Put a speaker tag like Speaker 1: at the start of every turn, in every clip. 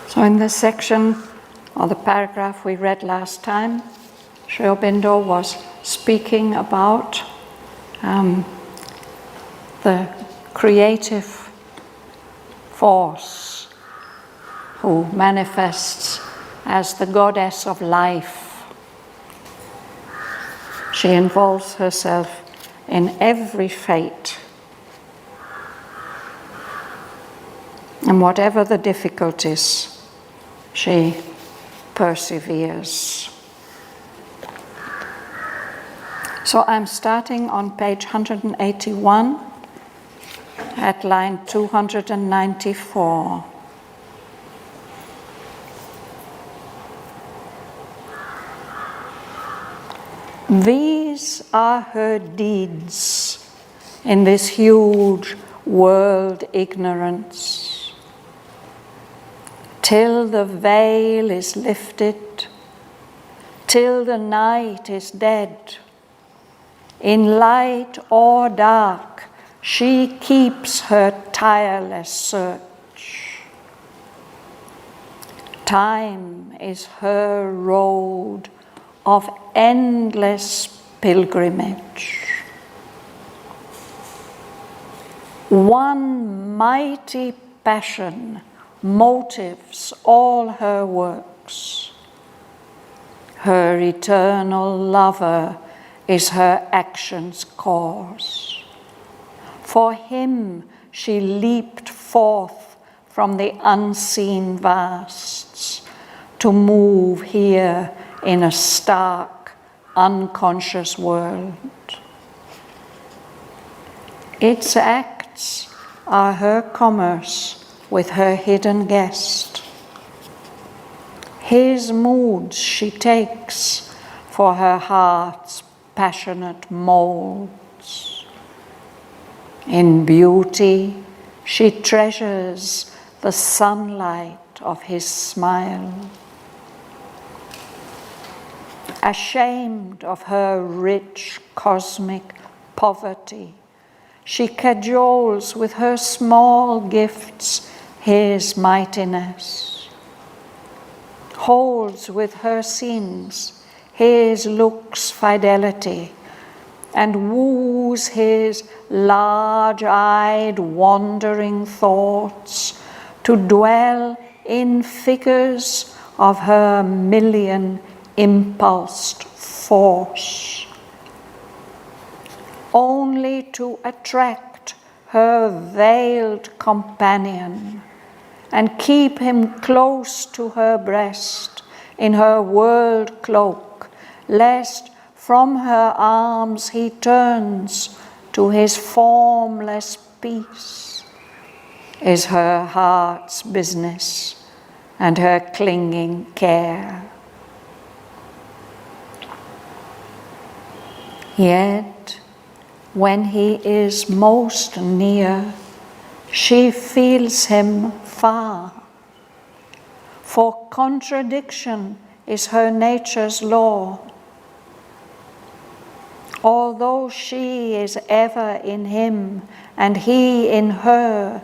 Speaker 1: So in this section, or the paragraph we read last time, Sri Aurobindo was speaking about the creative force who manifests as the goddess of life. She involves herself in every fate. And whatever the difficulties, she perseveres. So I'm starting on page 181 at line 294. These are her deeds in this huge world ignorance. Till the veil is lifted, till the night is dead, in light or dark, she keeps her tireless search. Time is her road of endless pilgrimage. One mighty passion motives all her works. Her eternal lover is her action's cause. For him she leaped forth from the unseen vasts to move here in a stark, unconscious world. Its acts are her commerce with her hidden guest. His moods she takes for her heart's passionate molds. In beauty she treasures the sunlight of his smile. Ashamed of her rich cosmic poverty, she cajoles with her small gifts his mightiness, holds with her scenes his looks' fidelity, and woos his large-eyed wandering thoughts to dwell in figures of her million impulsed force, only to attract her veiled companion and keep him close to her breast in her world cloak, lest from her arms he turns to his formless peace, is her heart's business and her clinging care. Yet, when he is most near, she feels him far. For contradiction is her nature's law. Although she is ever in him and he in her,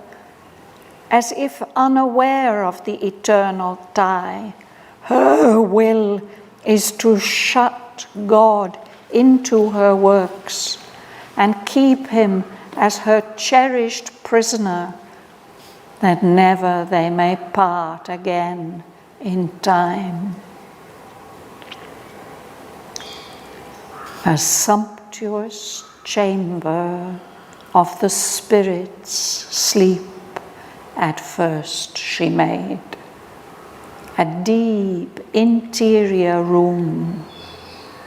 Speaker 1: as if unaware of the eternal tie, her will is to shut God into her works and keep him as her cherished prisoner, that never they may part again in time. A sumptuous chamber of the spirit's sleep at first she made, a deep interior room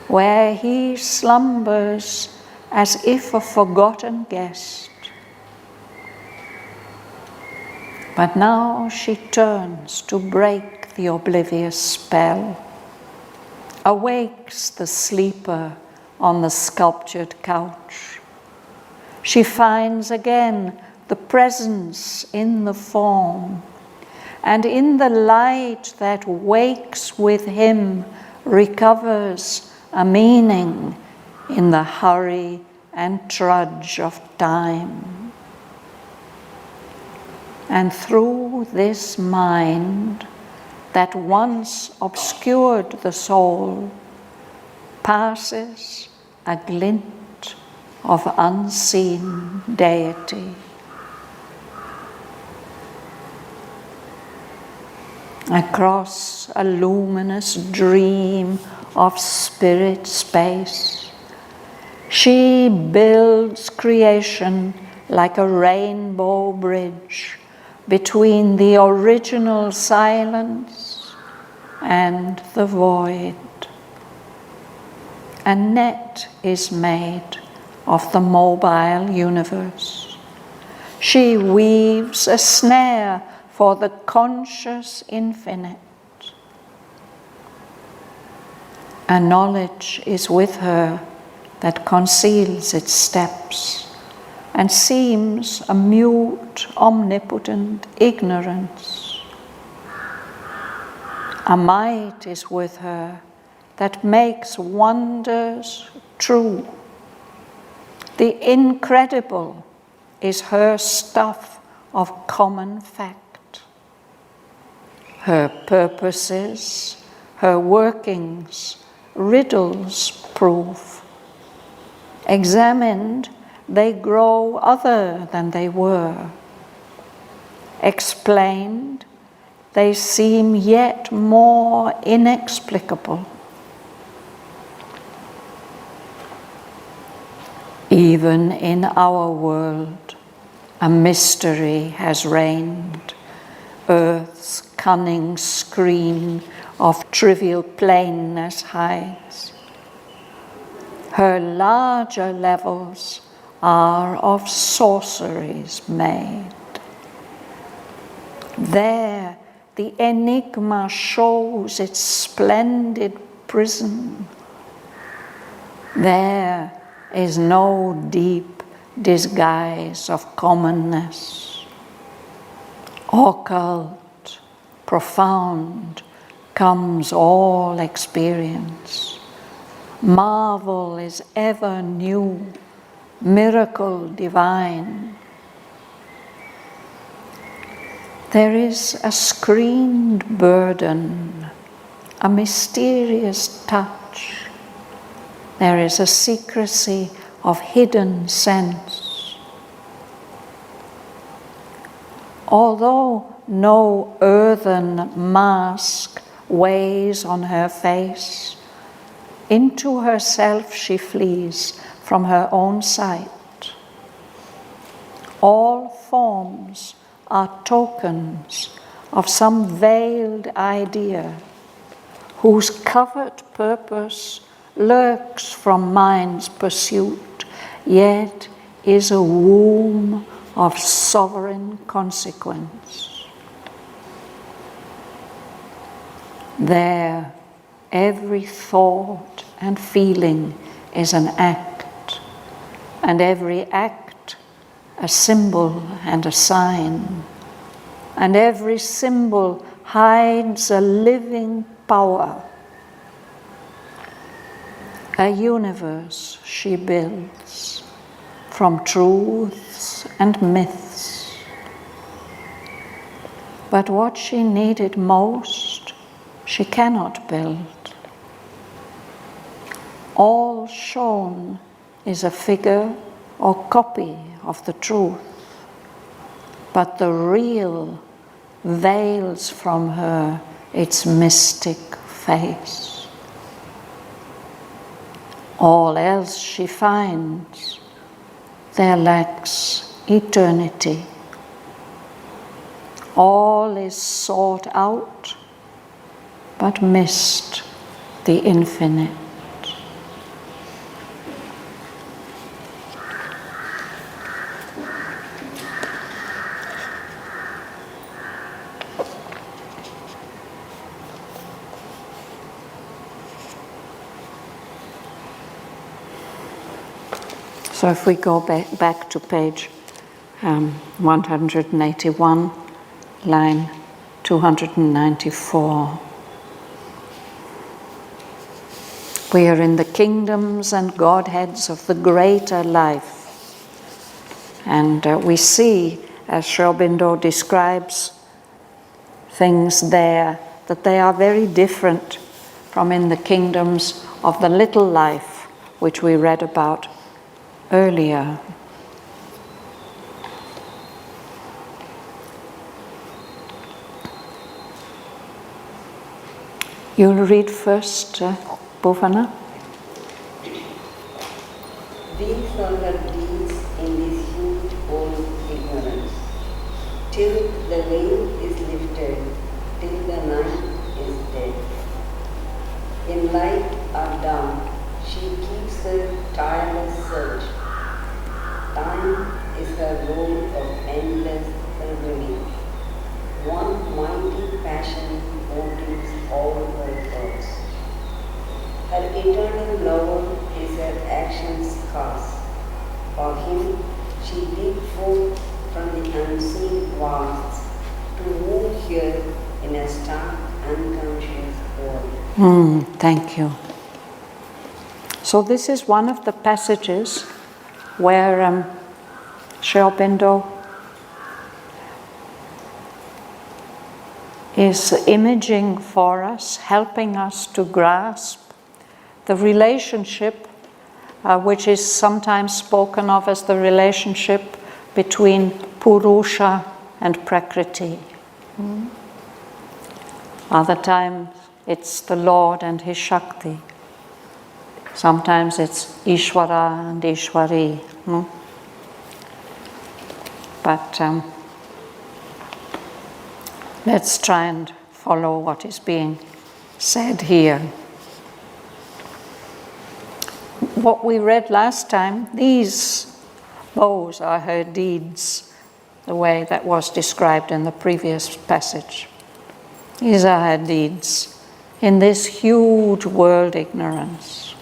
Speaker 1: where he slumbers as if a forgotten guest. But now she turns to break the oblivious spell, awakes the sleeper on the sculptured couch. She finds again the presence in the form, and in the light that wakes with him recovers a meaning in the hurry and trudge of time. And through this mind, that once obscured the soul passes a glint of unseen deity. Across a luminous dream of spirit space, she builds creation like a rainbow bridge between the original silence and the void. A net is made of the mobile universe. She weaves a snare for the conscious infinite. A knowledge is with her that conceals its steps and seems a mute, omnipotent ignorance. A might is with her that makes wonders true. The incredible is her stuff of common fact. Her purposes, her workings, riddles prove. Examined, they grow other than they were. Explained, they seem yet more inexplicable. Even in our world, a mystery has reigned. Earth's cunning screen of trivial plainness hides. Her larger levels are of sorceries made. There the enigma shows its splendid prison. There is no deep disguise of commonness. Occult, profound, comes all experience. Marvel is ever new, miracle divine. There is a screened burden, a mysterious touch. There is a secrecy of hidden sense. Although no earthen mask weighs on her face, into herself she flees from her own sight. All forms are tokens of some veiled idea whose covert purpose lurks from mind's pursuit, yet is a womb of sovereign consequence. There, every thought and feeling is an act, and every act a symbol and a sign, and every symbol hides a living power. A universe she builds from truths and myths. But what she needed most, she cannot build. All shown is a figure or copy of the truth, but the real veils from her its mystic face. All else she finds, there lacks eternity. All is sought out, but missed the infinite. So if we go back to page 181, line 294. We are in the kingdoms and godheads of the greater life. And we see, as Sri Aurobindo describes things there, that they are very different from in the kingdoms of the little life which we read about earlier. You'll read first, Bhavana.
Speaker 2: These are her deeds in this huge old ignorance, till the veil is lifted, till the night is dead. In light or dawn, she keeps her tireless search. Time is her role of endless pilgrimage. One mighty passion motives all her thoughts. Her eternal lover is her action's cause. For him, she leaped forth from the unseen vasts to move here in a stark, unconscious world.
Speaker 1: Thank you. So this is one of the passages where Sri Aurobindo is imaging for us, helping us to grasp the relationship which is sometimes spoken of as the relationship between Purusha and Prakriti. Other times it's the Lord and his Shakti. Sometimes it's Ishvara and Ishvari. But let's try and follow what is being said here. What we read last time, those are her deeds, the way that was described in the previous passage. These are her deeds in this huge world ignorance.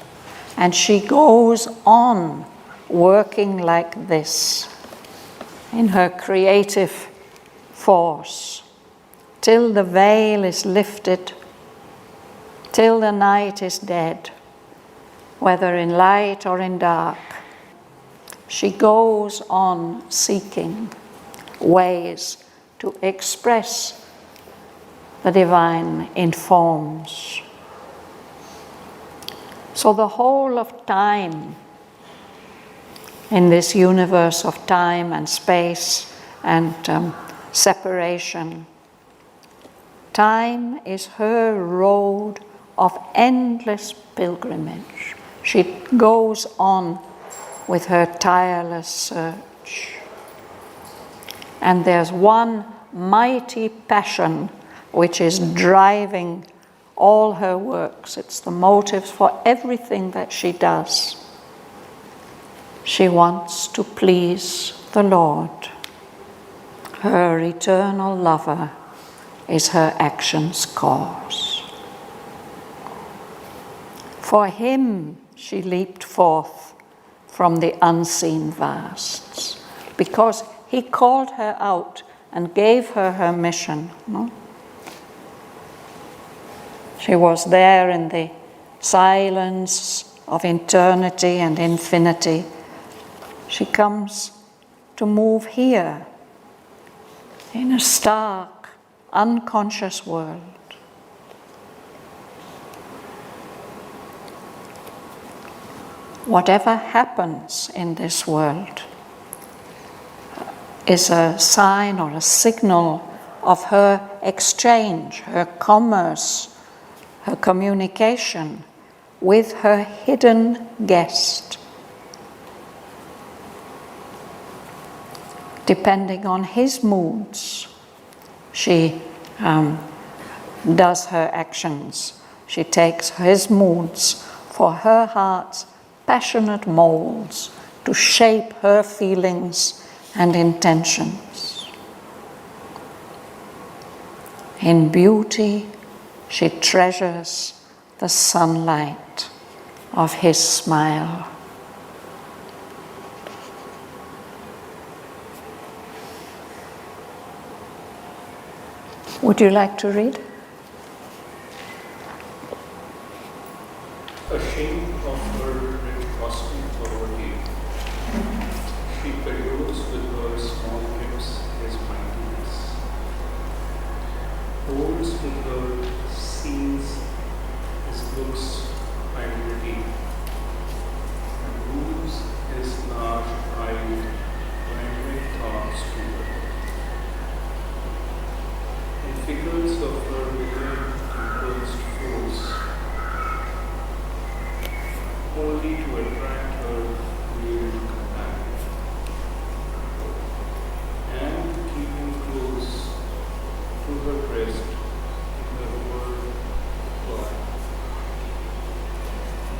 Speaker 1: And she goes on working like this in her creative force till the veil is lifted, till the night is dead, whether in light or in dark. She goes on seeking ways to express the divine in forms. So the whole of time, in this universe of time and space and separation, time is her road of endless pilgrimage. She goes on with her tireless search. And there's one mighty passion which is driving all her works. It's the motives for everything that she does. She wants to please the Lord. Her eternal lover is her action's cause. For him she leaped forth from the unseen vasts, because he called her out and gave her her mission. She was there in the silence of eternity and infinity. She comes to move here in a stark, unconscious world. Whatever happens in this world is a sign or a signal of her exchange, her commerce, her communication with her hidden guest. Depending on his moods, she does her actions. She takes his moods for her heart's passionate molds to shape her feelings and intentions. In beauty, she treasures the sunlight of his smile. Would you like to read?
Speaker 3: Ashamed of her cosmic poverty, she adores with her small lips his mightiness. holds with her scenes his look's identity, and moves his large-eyed, languid thoughts to her. In figures of her within impulsed force, only to attract her weird companion, and to keep him close to her breast in her world of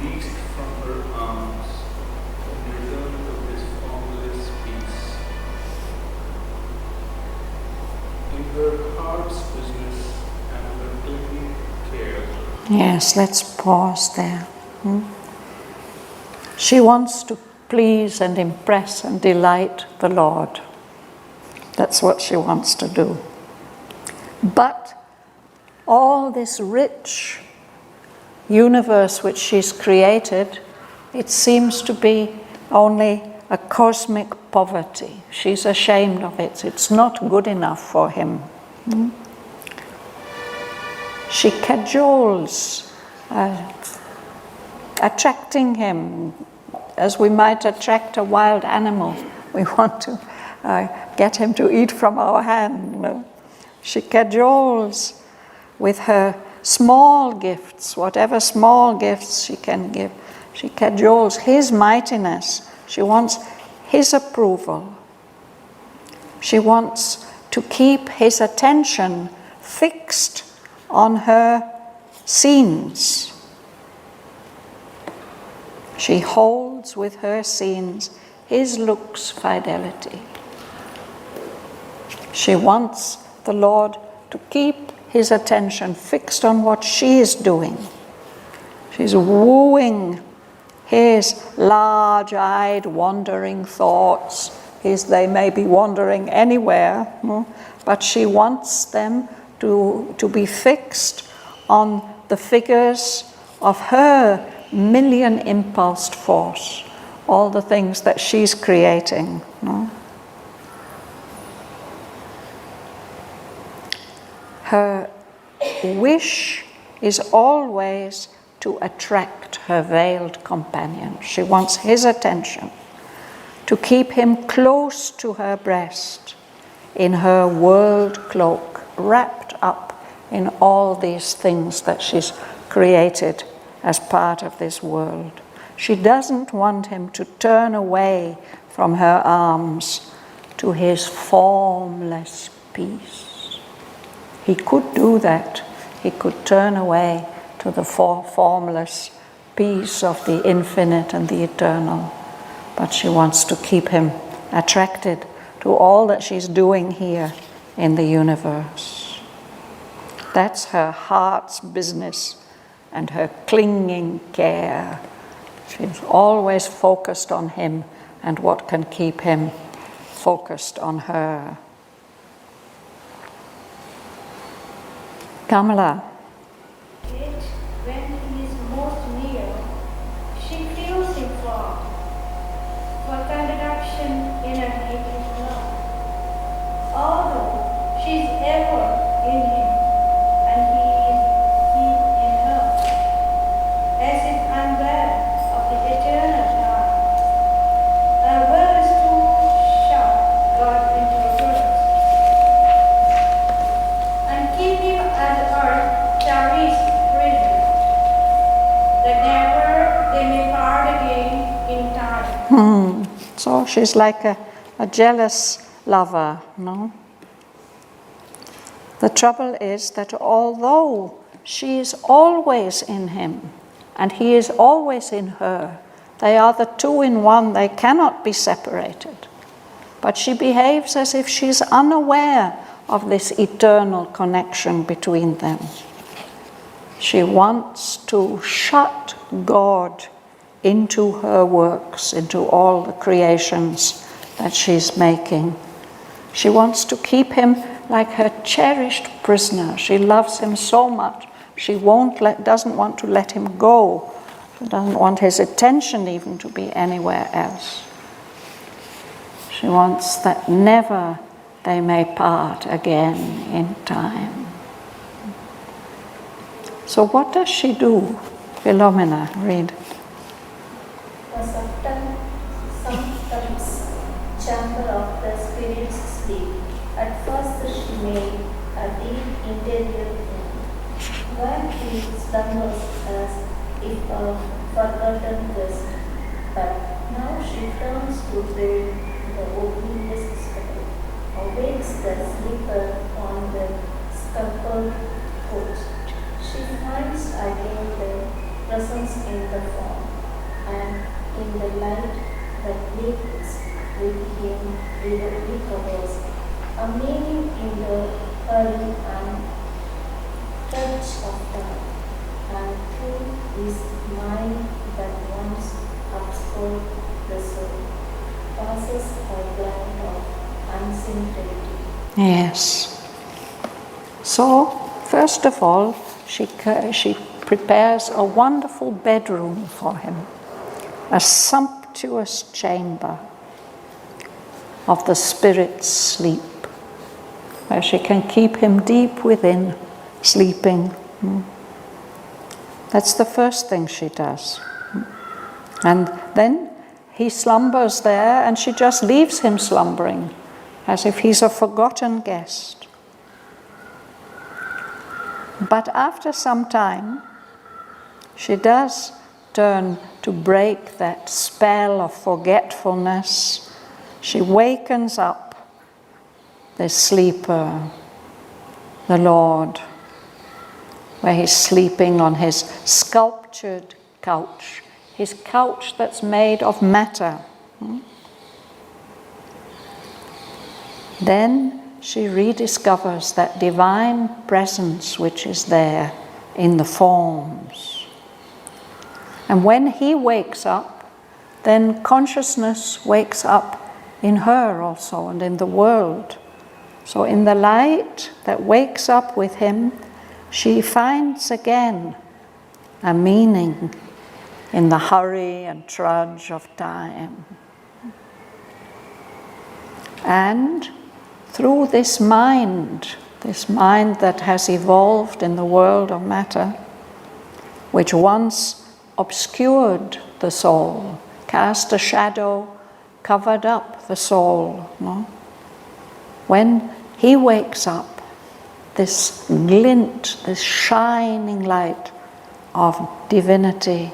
Speaker 3: least from her arms, in return of his formless peace. In her heart's business and her clinging care.
Speaker 1: Yes, let's pause there. She wants to please and impress and delight the Lord. That's what she wants to do. But all this rich universe which she's created, it seems to be only a cosmic poverty. She's ashamed of it. It's not good enough for him. She cajoles, attracting him as we might attract a wild animal. We want to get him to eat from our hand. She cajoles with her small gifts, whatever small gifts she can give. She cajoles his mightiness. She wants his approval. She wants to keep his attention fixed on her scenes. She holds with her scenes his look's fidelity. She wants the Lord to keep his attention fixed on what she is doing. She's wooing his large-eyed wandering thoughts. They may be wandering anywhere, but she wants them to be fixed on the figures of her million impulsed force, all the things that she's creating. Her wish is always to attract her veiled companion. She wants his attention, to keep him close to her breast in her world cloak, wrapped up in all these things that she's created as part of this world. She doesn't want him to turn away from her arms to his formless peace. He could do that. He could turn away to the formless peace of the infinite and the eternal. But she wants to keep him attracted to all that she's doing here in the universe. That's her heart's business and her clinging care. She's always focused on him and what can keep him focused on her. Kamala.
Speaker 4: Yet, when he is most near, she feels him far, for contradiction in her native love. Although she is ever in him, and he in her, as if unaware of the eternal God. Her will is to shut God into a verse, and keep him as earth tarries prison, that never they may part again in time.
Speaker 1: So she's like a jealous lover, no? The trouble is that although she is always in him and he is always in her, they are the two in one, they cannot be separated. But she behaves as if she's unaware of this eternal connection between them. She wants to shut God into her works, into all the creations that she's making. She wants to keep him like her cherished prisoner. She loves him so much. She doesn't want to let him go. She doesn't want his attention even to be anywhere else. She wants that never they may part again in time. So what does she do? Philomena, read.
Speaker 4: The sometimes chamber of the spirit's sleep. At first she made a deep interior room, where he slumbers as if a forgotten guest. But now she turns to build the oblivious spell, awakes the sleeper on the scuffled couch. She finds again the presence in the form, and in the light that wakes with him recovers a meaning in the hurry and touch of time, and through his mind that once obscured the soul, passes a blind of unseen reality.
Speaker 1: Yes. So, first of all, she prepares a wonderful bedroom for him, a sumptuous chamber of the spirit's sleep, where she can keep him deep within, sleeping. That's the first thing she does. And then he slumbers there, and she just leaves him slumbering, as if he's a forgotten guest. But after some time, she does turn to break that spell of forgetfulness. She wakens up the sleeper, the Lord, where he's sleeping on his sculptured couch, his couch that's made of matter. Then she rediscovers that divine presence which is there in the forms. And when he wakes up, then consciousness wakes up in her also and in the world. So in the light that wakes up with him, she finds again a meaning in the hurry and trudge of time. And through this mind that has evolved in the world of matter, which once obscured the soul, cast a shadow, covered up the soul. No? When he wakes up, this glint, this shining light of divinity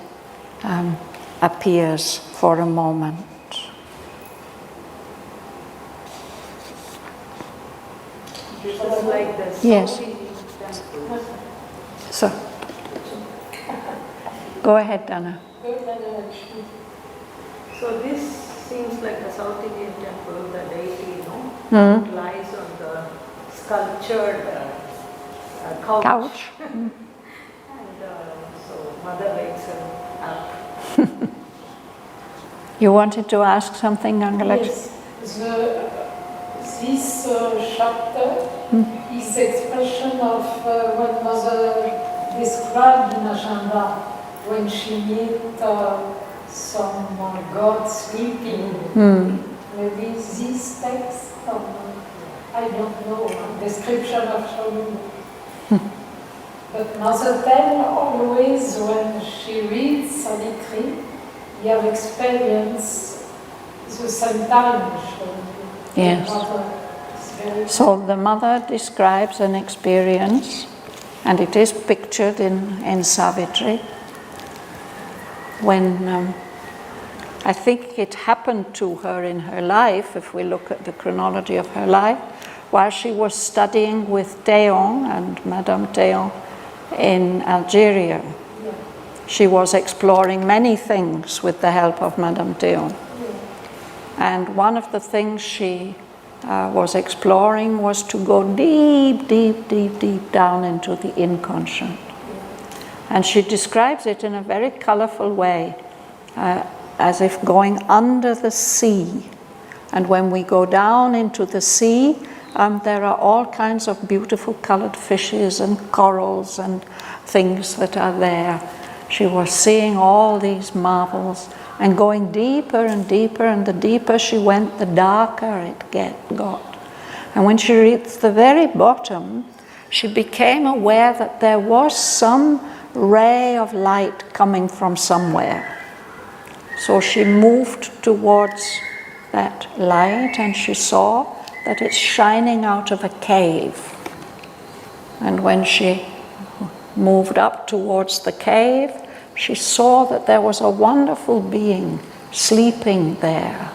Speaker 1: appears for a moment.
Speaker 5: Just like the
Speaker 1: Yes. So, go ahead, Dana.
Speaker 5: So this seems like a South Indian temple, the deity, It lies on the sculptured couch. And so Mother wakes him up.
Speaker 1: You wanted to ask something, Angalakshmi?
Speaker 6: Yes. This chapter is expression of what Mother described in Ajanda when she met some god sleeping. Maybe this text, I don't know, description of Shalom. But Mother tell always when she reads Savitri, you have experienced the same time.
Speaker 1: Yes. So the mother describes an experience, and it is pictured in Savitri, when I think it happened to her in her life, if we look at the chronology of her life, while she was studying with Théon and Madame Théon in Algeria. She was exploring many things with the help of Madame Théon. And one of the things she was exploring was to go deep, deep, deep, deep down into the inconscient. And she describes it in a very colorful way, as if going under the sea. And when we go down into the sea, there are all kinds of beautiful colored fishes and corals and things that are there. She was seeing all these marvels and going deeper and deeper, and the deeper she went, the darker it got. And when she reached the very bottom, she became aware that there was some ray of light coming from somewhere. So she moved towards that light and she saw that it's shining out of a cave. And when she moved up towards the cave, she saw that there was a wonderful being sleeping there.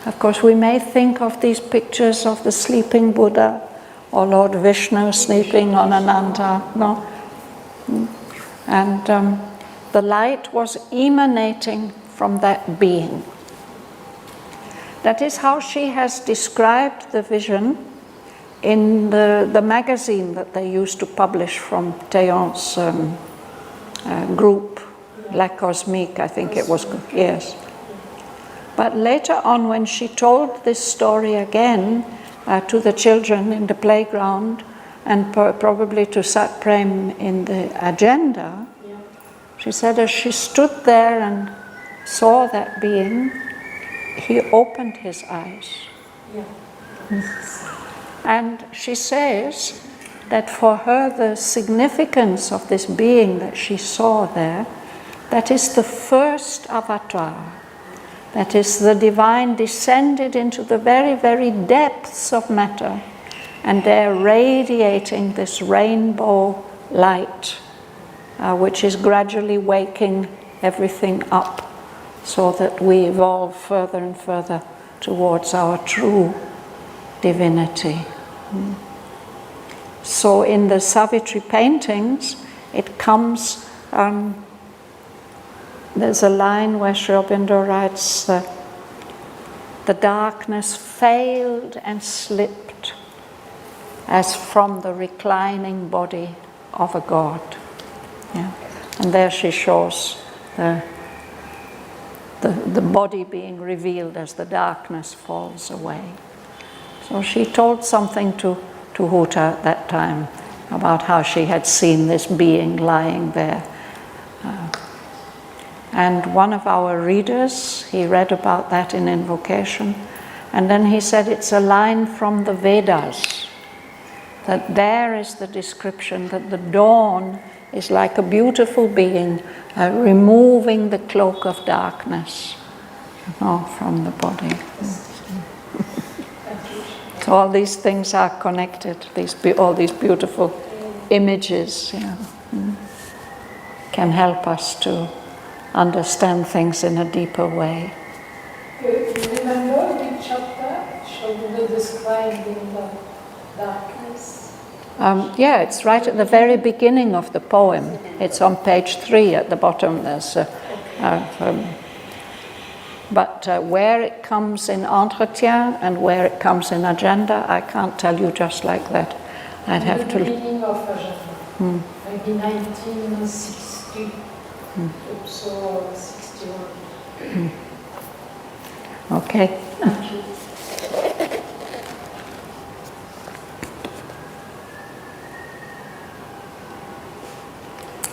Speaker 1: Of course, we may think of these pictures of the sleeping Buddha or Lord Vishnu sleeping on Ananta, no? And the light was emanating from that being. That is how she has described the vision in the magazine that they used to publish from Théon's group, La Cosmique, I think it was, yes. But later on, when she told this story again to the children in the playground and probably to Sat Prem in the agenda, she said as she stood there and saw that being, he opened his eyes. And she says that for her the significance of this being that she saw there, that is the first avatar. That is, the divine descended into the very, very depths of matter, and they're radiating this rainbow light, which is gradually waking everything up so that we evolve further and further towards our true divinity. So in the Savitri paintings, it comes... there's a line where Sri Aurobindo writes, the darkness failed and slipped as from the reclining body of a god. Yeah. And there she shows the body being revealed as the darkness falls away. So she told something to Huta at that time about how she had seen this being lying there. And one of our readers, he read about that in Invocation, and then he said it's a line from the Vedas, that there is the description that the dawn is like a beautiful being removing the cloak of darkness from the body. So all these things are connected, all these beautiful images can help us to understand things in a deeper way.
Speaker 6: You remember which chapter Shraddhavan described in the darkness?
Speaker 1: Yeah, it's right at the very beginning of the poem. It's on page 3 at the bottom. There's, but where it comes in Entretien and where it comes in Agenda, I can't tell you just like that. I'd have to...
Speaker 6: The beginning of Agenda, maybe 1960. So 61.
Speaker 1: Okay.
Speaker 6: Thank you.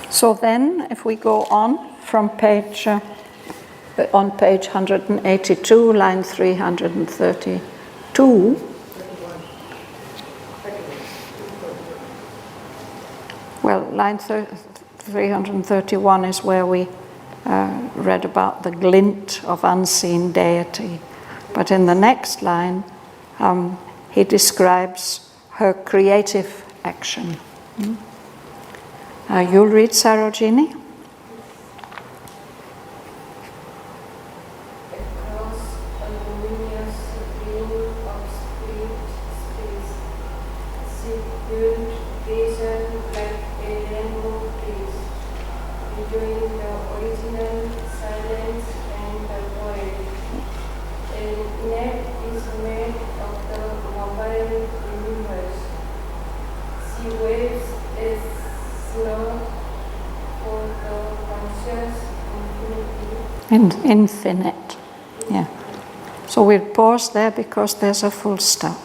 Speaker 1: So then, if we go on from page 182, line 332. Well, line 331 is where we read about the glint of unseen deity. But in the next line, he describes her creative action. You'll read, Sarojini?
Speaker 7: Across a luminous ring of split space, she built vision like a rainbow bridge between the original silence and the void. A net is made of the mobile universe. She waves a snow for the conscious infinity.
Speaker 1: Infinite. Yeah. So we'll pause there because there's a full stop.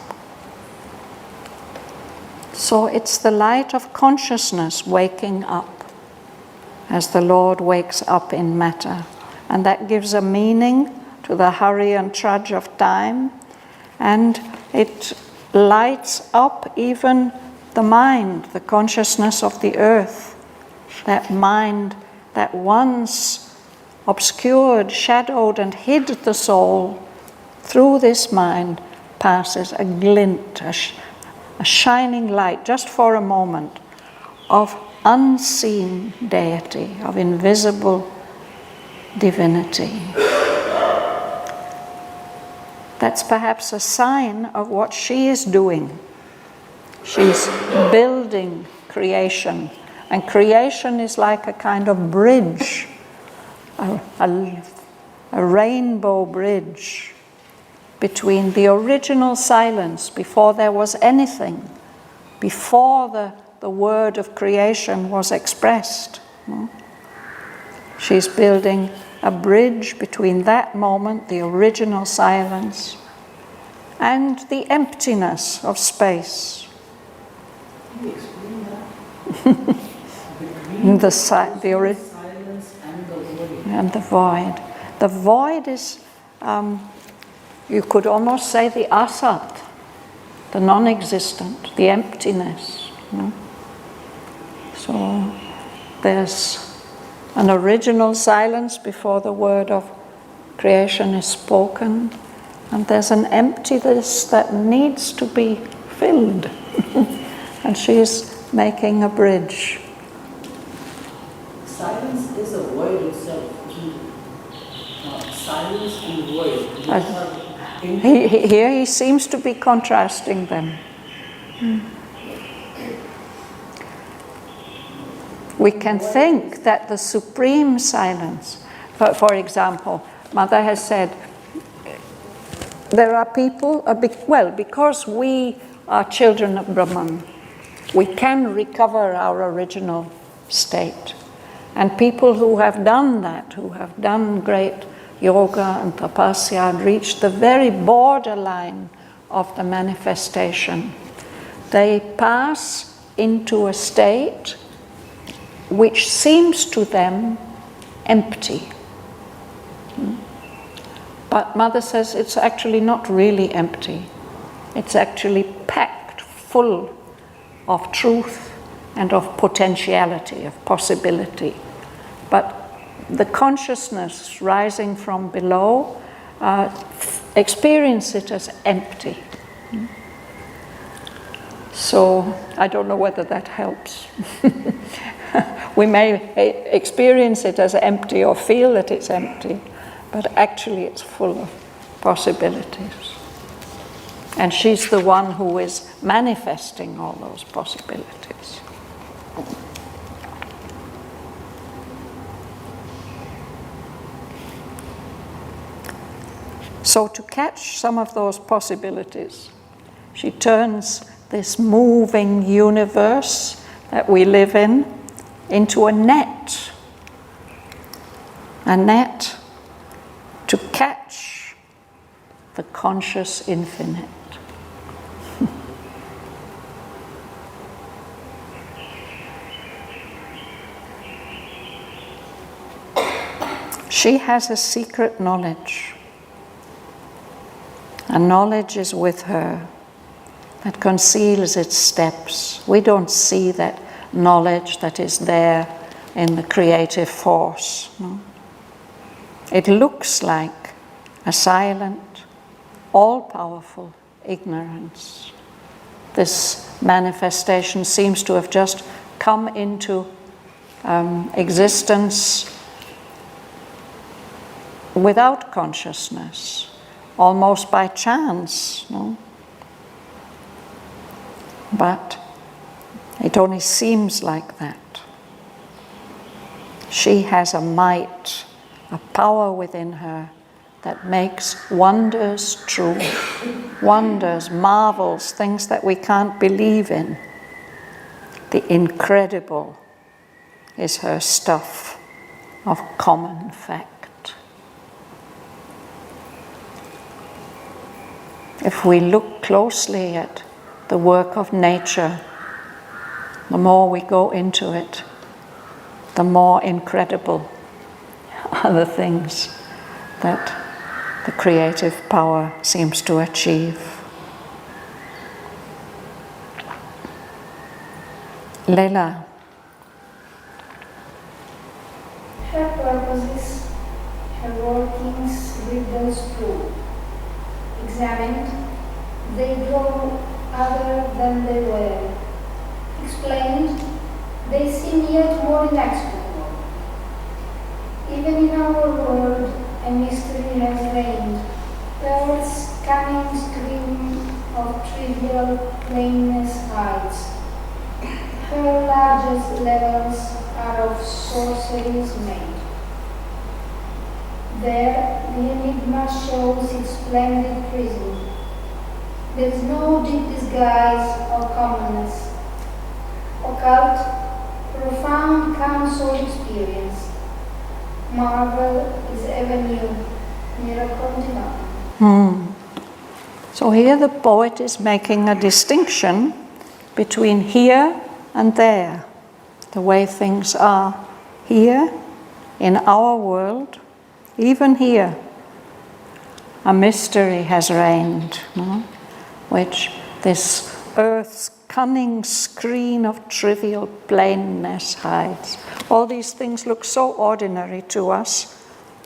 Speaker 1: So it's the light of consciousness waking up as the Lord wakes up in matter. And that gives a meaning to the hurry and trudge of time. And it lights up even the mind, the consciousness of the earth, that mind that once obscured, shadowed, and hid the soul, through this mind passes a glint, a shining light, just for a moment, of unseen deity, of invisible divinity. That's perhaps a sign of what she is doing. She's building creation, and creation is like a kind of bridge, a rainbow bridge between the original silence, before there was anything, before the word of creation was expressed. She's building a bridge between that moment, the original silence, and the emptiness of space.
Speaker 8: Can you explain that?
Speaker 1: The
Speaker 8: silence and the void.
Speaker 1: And the void. The void is, you could almost say, the asat, the non-existent, the emptiness. So there's an original silence before the word of creation is spoken, and there's an emptiness that needs to be filled. And she's making a bridge.
Speaker 8: Silence is a void itself, isn't it? Silence and void.
Speaker 1: Here he seems to be contrasting them. We can think that the supreme silence, for example, Mother has said, there are people, because we are children of Brahman, we can recover our original state. And people who have done that, who have done great yoga and tapasya and reached the very borderline of the manifestation, they pass into a state which seems to them empty. But Mother says it's actually not really empty. It's actually packed full of truth and of potentiality, of possibility. But the consciousness rising from below experience it as empty. So I don't know whether that helps. We may experience it as empty or feel that it's empty, but actually it's full of possibilities. And she's the one who is manifesting all those possibilities. So to catch some of those possibilities, she turns this moving universe that we live in into a net to catch the conscious infinite. She has a secret knowledge. A knowledge is with her that conceals its steps. We don't see that knowledge that is there in the creative force. No? It looks like a silent, all-powerful ignorance. This manifestation seems to have just come into existence without consciousness, almost by chance. No? But it only seems like that. She has a might, a power within her that makes wonders true. Wonders, marvels, things that we can't believe in. The incredible is her stuff of common fact. If we look closely at the work of nature, the more we go into it, the more incredible are the things that the creative power seems to achieve. Leila.
Speaker 4: Her purposes, her workings with those two. Examined, they grow other than they were. Explained, they seem yet more inexplicable. Even in our world, a mystery has reigned. Earth's cunning scream of trivial plainness hides. Her largest levels are of sorceries made. There, the enigma shows its splendid prison. There is no deep disguise or commonness. Occult, profound counsel experience. Marvel is ever new, miracle divine.
Speaker 1: So here the poet is making a distinction between here and there. The way things are here, in our world, even here, a mystery has reigned, which this earth's cunning screen of trivial plainness hides. All these things look so ordinary to us.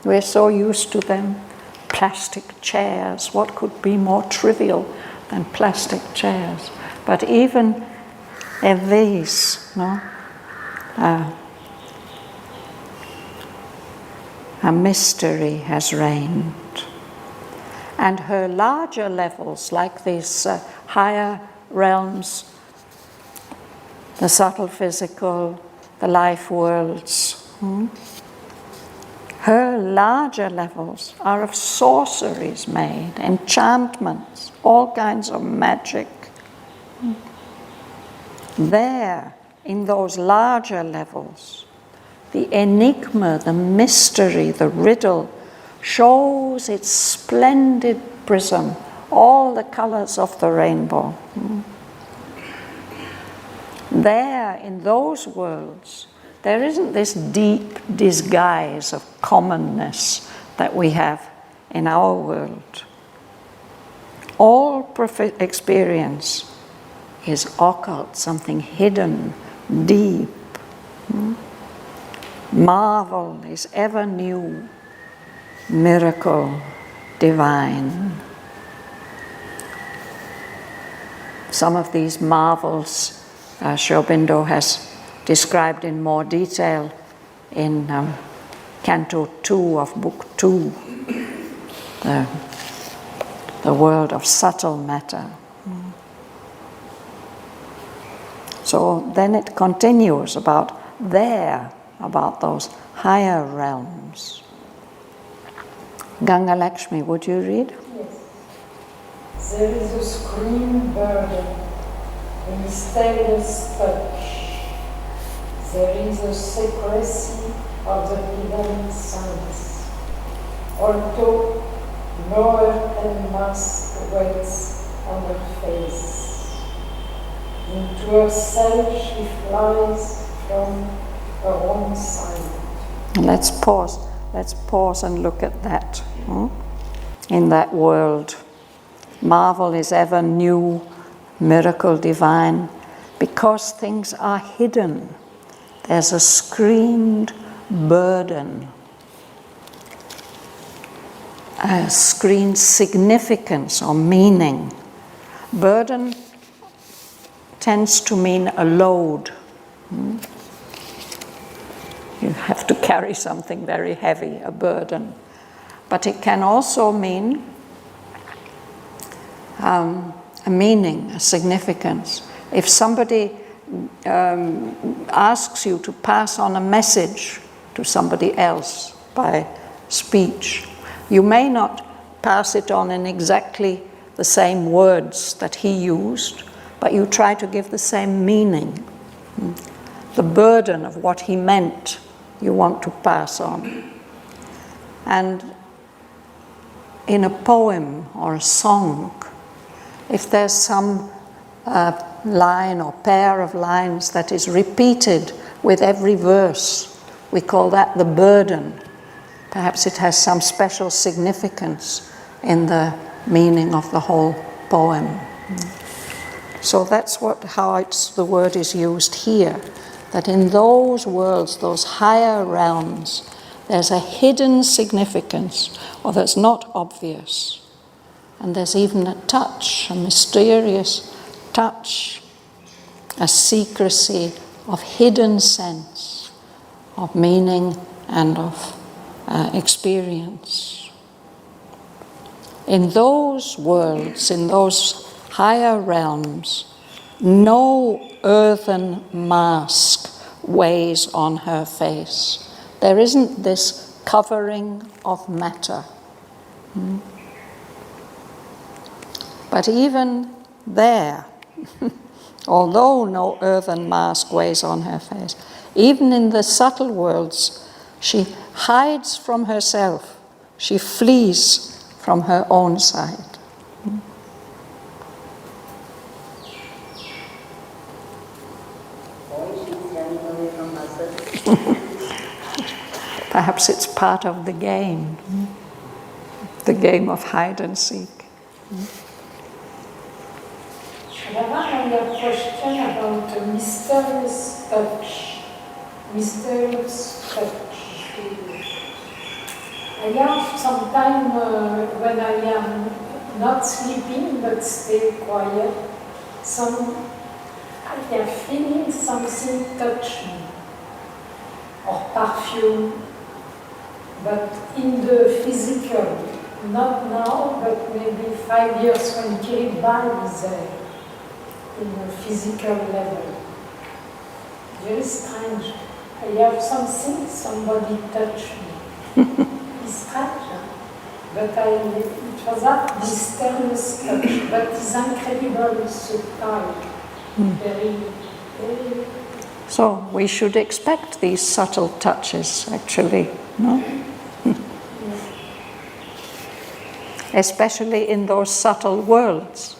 Speaker 1: We're so used to them. Plastic chairs, what could be more trivial than plastic chairs? But even in these, a mystery has reigned. And her larger levels, like these higher realms, the subtle physical, the life worlds, her larger levels are of sorceries made, enchantments, all kinds of magic. There, in those larger levels, the enigma, the mystery, the riddle shows its splendid prism, all the colors of the rainbow. There, in those worlds, there isn't this deep disguise of commonness that we have in our world. All experience is occult, something hidden, deep. Marvel is ever new, miracle divine. Some of these marvels Sri Aurobindo has described in more detail in Canto 2 of Book 2, the world of subtle matter. So then it continues about those higher realms. Ganga Lakshmi, would you read?
Speaker 6: Yes. There is a screen burden, a mysterious touch. There is a secrecy of the hidden sense. Although no earthen mask waits on her face, into herself she flies from her own side.
Speaker 1: Let's pause and look at that. In that world, marvel is ever new, miracle divine, because things are hidden. There's a screened burden, a screened significance or meaning. Burden tends to mean a load. You have to carry something very heavy, a burden. But it can also mean a meaning, a significance. If somebody asks you to pass on a message to somebody else by speech, you may not pass it on in exactly the same words that he used, but you try to give the same meaning. The burden of what he meant you want to pass on. And in a poem or a song, if there's some line or pair of lines that is repeated with every verse, we call that the burden. Perhaps it has some special significance in the meaning of the whole poem. So that's how the word is used here, that in those worlds, those higher realms, there's a hidden significance, or that's not obvious. And there's even a touch, a mysterious touch, a secrecy of hidden sense, of meaning and of experience. In those worlds, in those higher realms, no earthen mask weighs on her face. There isn't this covering of matter. But even there, although no earthen mask weighs on her face, even in the subtle worlds, she hides from herself. She flees from her own side. Perhaps it's part of the game of hide and seek.
Speaker 6: Shraddhavan, I have a question about a mysterious touch. Mysterious touch. I have sometimes when I am not sleeping but stay quiet, I have feeling something touch me, or perfume, but in the physical, not now, but maybe 5 years when Kiribati is there, in a physical level. Very strange. I have something, somebody touched me. It's strange, huh? But it was that mysterious touch, but it's incredible, subtle, very, very.
Speaker 1: So we should expect these subtle touches, actually, no? Especially in those subtle worlds.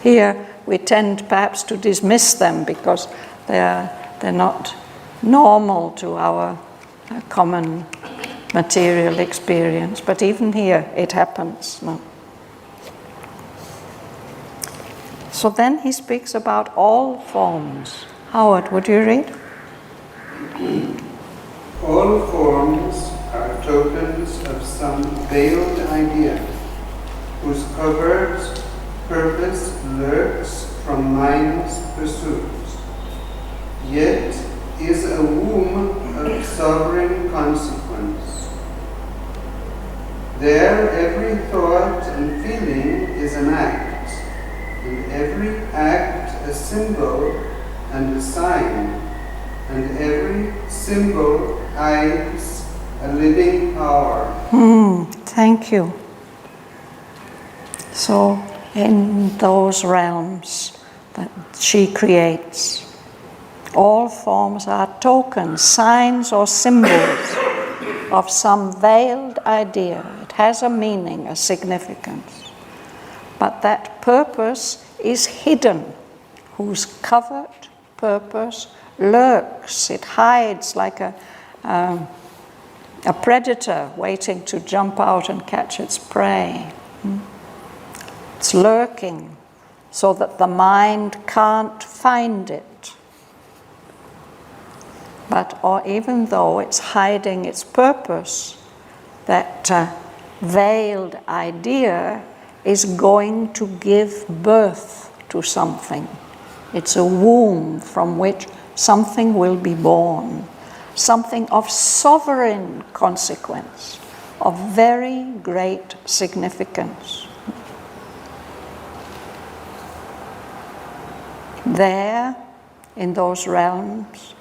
Speaker 1: Here we tend perhaps to dismiss them because they're not normal to our common material experience. But even here it happens. No? So then he speaks about all forms. Howard, would you read?
Speaker 9: All forms are tokens of some veiled idea, whose covert purpose lurks from mind's pursuits, yet is a womb of sovereign consequence. There every thought and feeling is an act, and every act a symbol and a sign, and every symbol hides a living power.
Speaker 1: Thank you. So, in those realms that she creates, all forms are tokens, signs or symbols of some veiled idea. It has a meaning, a significance. But that purpose is hidden, whose covert purpose lurks. It hides like a predator waiting to jump out and catch its prey. It's lurking so that the mind can't find it. But even though it's hiding its purpose, that veiled idea is going to give birth to something. It's a womb from which something will be born, something of sovereign consequence, of very great significance. There, in those realms,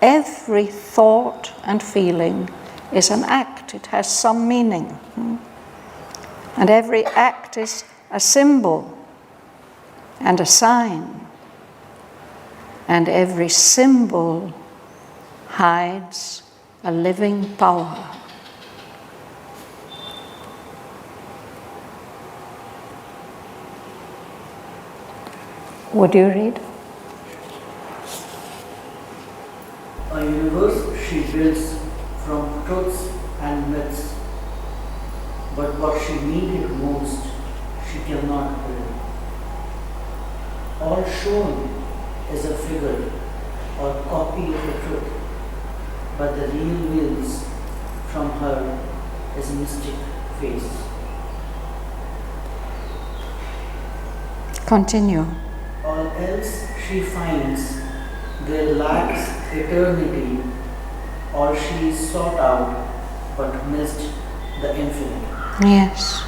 Speaker 1: every thought and feeling is an act. It has some meaning. And every act is a symbol and a sign. And every symbol hides a living power. Would you read?
Speaker 8: A universe she builds from truths and myths, but what she needed most she cannot build. all shown as a figure or copy of the truth, but the real wills from her as mystic face.
Speaker 1: Continue.
Speaker 8: All else she finds there lacks eternity, or she is sought out but missed the infinite.
Speaker 1: Yes.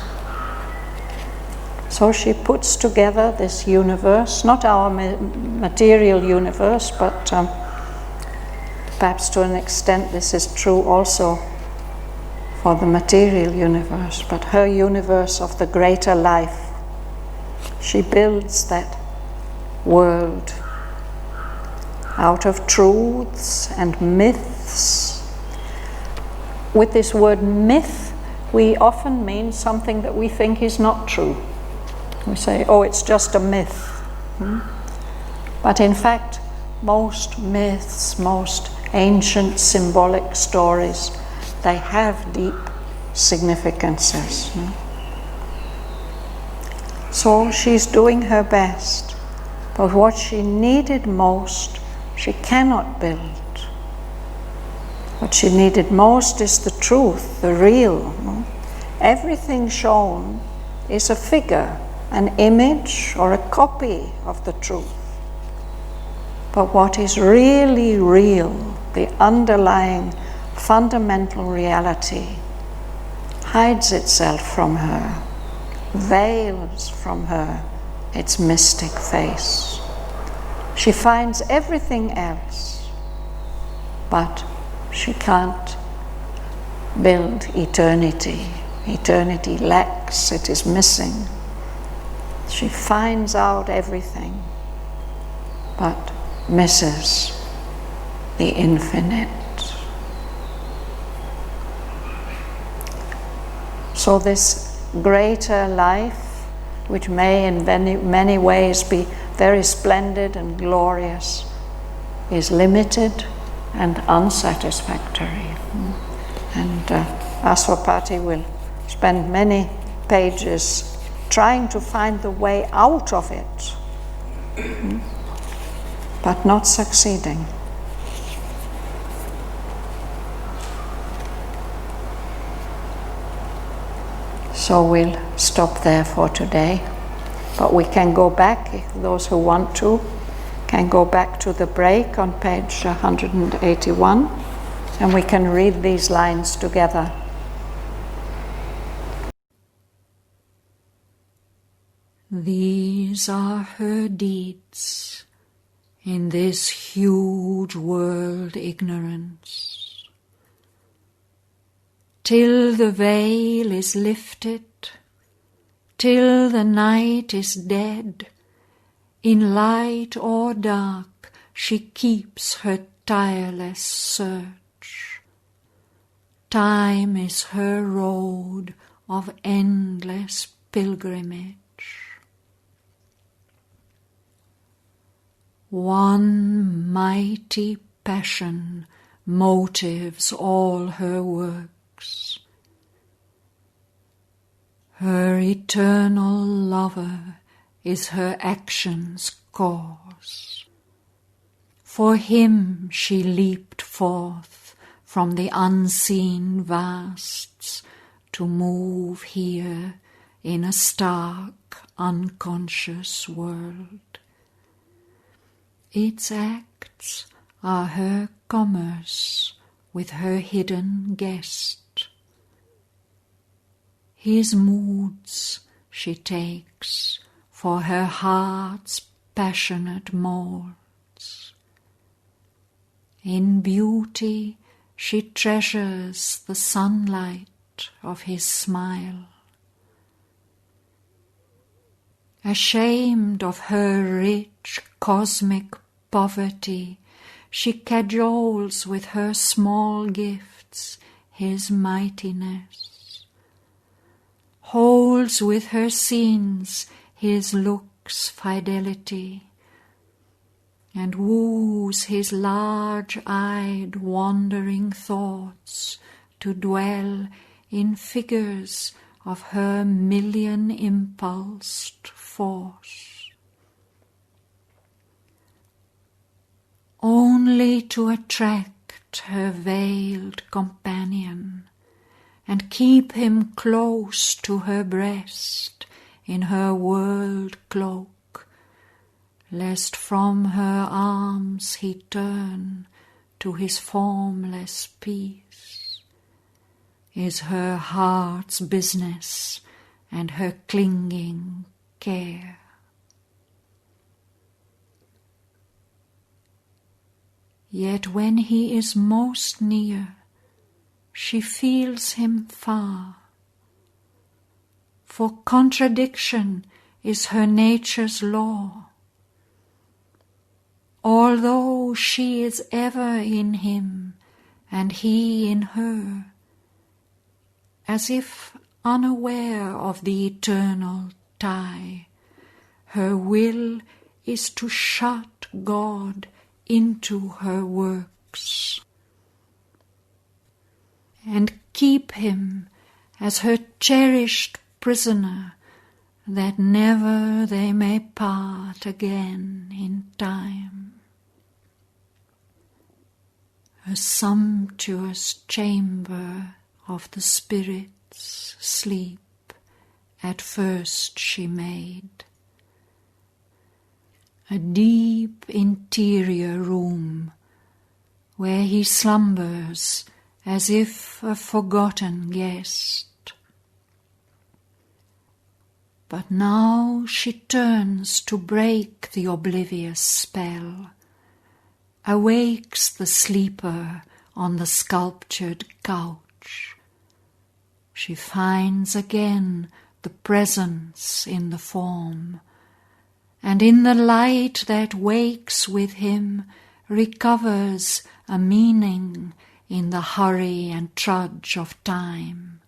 Speaker 1: So she puts together this universe, not our material universe, but perhaps to an extent this is true also for the material universe, but her universe of the greater life. She builds that world out of truths and myths. With this word myth, we often mean something that we think is not true. We say, oh, it's just a myth. But in fact, most myths, most ancient symbolic stories, they have deep significances. So she's doing her best, but what she needed most, she cannot build. What she needed most is the truth, the real. Everything shown is a figure, an image or a copy of the truth. But what is really real, the underlying fundamental reality, hides itself from her, veils from her its mystic face. She finds everything else, but she can't build eternity. Eternity lacks, it is missing. She finds out everything, but misses the infinite. So this greater life, which may in many ways be very splendid and glorious, is limited and unsatisfactory. And Aswapati will spend many pages trying to find the way out of it, but not succeeding. So we'll stop there for today, but we can go back, if those who want to, can go back to the break on page 181, and we can read these lines together. These are her deeds in this huge world ignorance. Till the veil is lifted, till the night is dead, in light or dark she keeps her tireless search. Time is her road of endless pilgrimage. One mighty passion motives all her works. Her eternal lover is her action's cause. For him she leaped forth from the unseen vasts to move here in a stark, unconscious world. Its acts are her commerce with her hidden guest. His moods she takes for her heart's passionate molds. In beauty she treasures the sunlight of his smile. Ashamed of her rich cosmic poverty, she cajoles with her small gifts his mightiness, holds with her scenes his looks' fidelity, and woos his large-eyed wandering thoughts to dwell in figures of her million-impulsed force. only to attract her veiled companion and keep him close to her breast in her world cloak, lest from her arms he turn to his formless peace, is her heart's business and her clinging care. Yet when he is most near, she feels him far, for contradiction is her nature's law. Although she is ever in him and he in her, as if unaware of the eternal tie, her will is to shut God into her works and keep him as her cherished prisoner, that never they may part again in time. A sumptuous chamber of the spirit's sleep at first she made, a deep interior room where he slumbers as if a forgotten guest. But now she turns to break the oblivious spell, awakes the sleeper on the sculptured couch. She finds again the presence in the form, and in the light that wakes with him recovers a meaning in the hurry and trudge of time.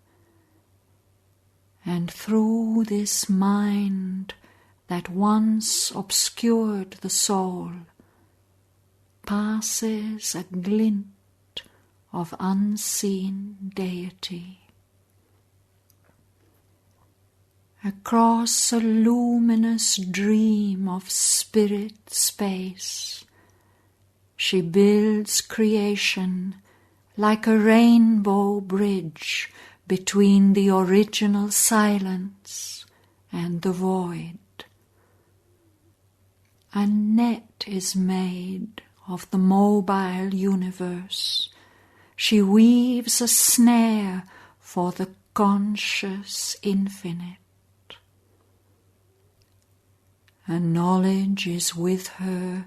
Speaker 1: And through this mind that once obscured the soul passes a glint of unseen deity. Across a luminous dream of spirit space, she builds creation like a rainbow bridge between the original silence and the void. A net is made of the mobile universe. She weaves a snare for the conscious infinite. A knowledge is with her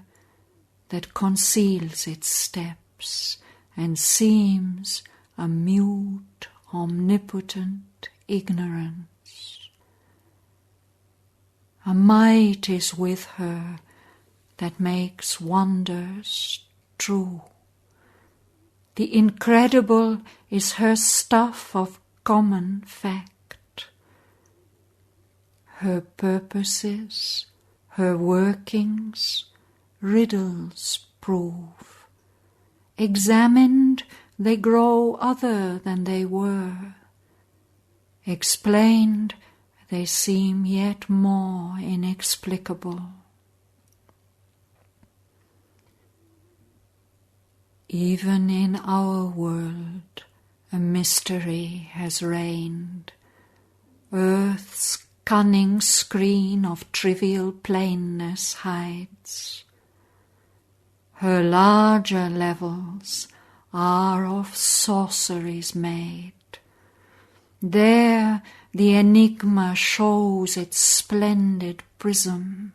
Speaker 1: that conceals its steps and seems a mute, omnipotent ignorance. A might is with her that makes wonders true. The incredible is her stuff of common fact. Her purposes, her workings, riddles prove. Examined, they grow other than they were. Explained, they seem yet more inexplicable. Even in our world, a mystery has reigned. Earth's cunning screen of trivial plainness hides. Her larger levels are of sorceries made. There the enigma shows its splendid prism.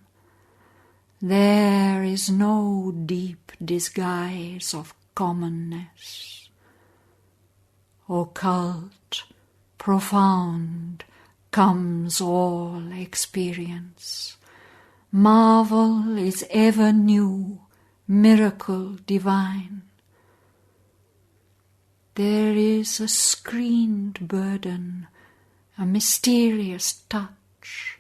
Speaker 1: There is no deep disguise of commonness. Occult, profound, comes all experience. Marvel is ever new, miracle divine. There is a screened burden, a mysterious touch.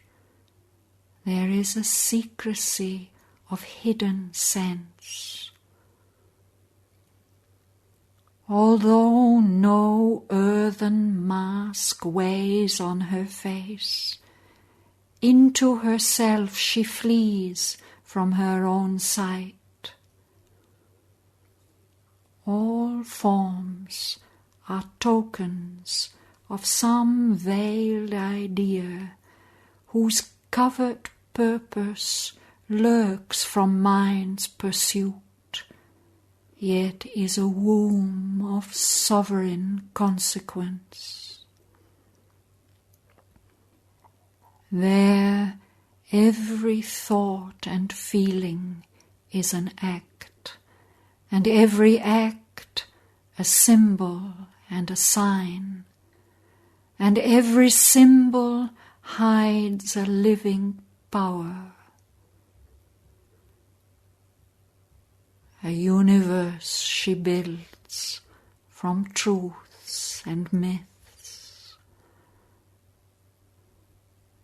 Speaker 1: There is a secrecy of hidden sense. Although no earthen mask weighs on her face, into herself she flees from her own sight. All forms are tokens of some veiled idea whose covert purpose lurks from mind's pursuit, yet is a womb of sovereign consequence. There, every thought and feeling is an act, and every act a symbol and a sign, and every symbol hides a living power. A universe she builds from truths and myths.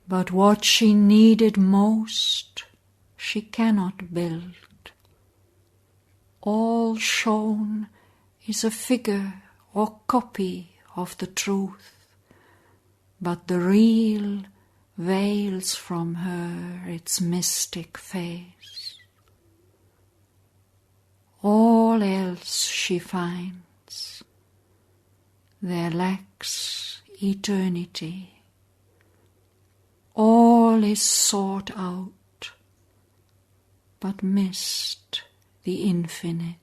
Speaker 1: But what she needed most, she cannot build. All shown is a figure or copy of the truth, but the real veils from her its mystic face. All else she finds, there lacks eternity. All is sought out, but missed the infinite.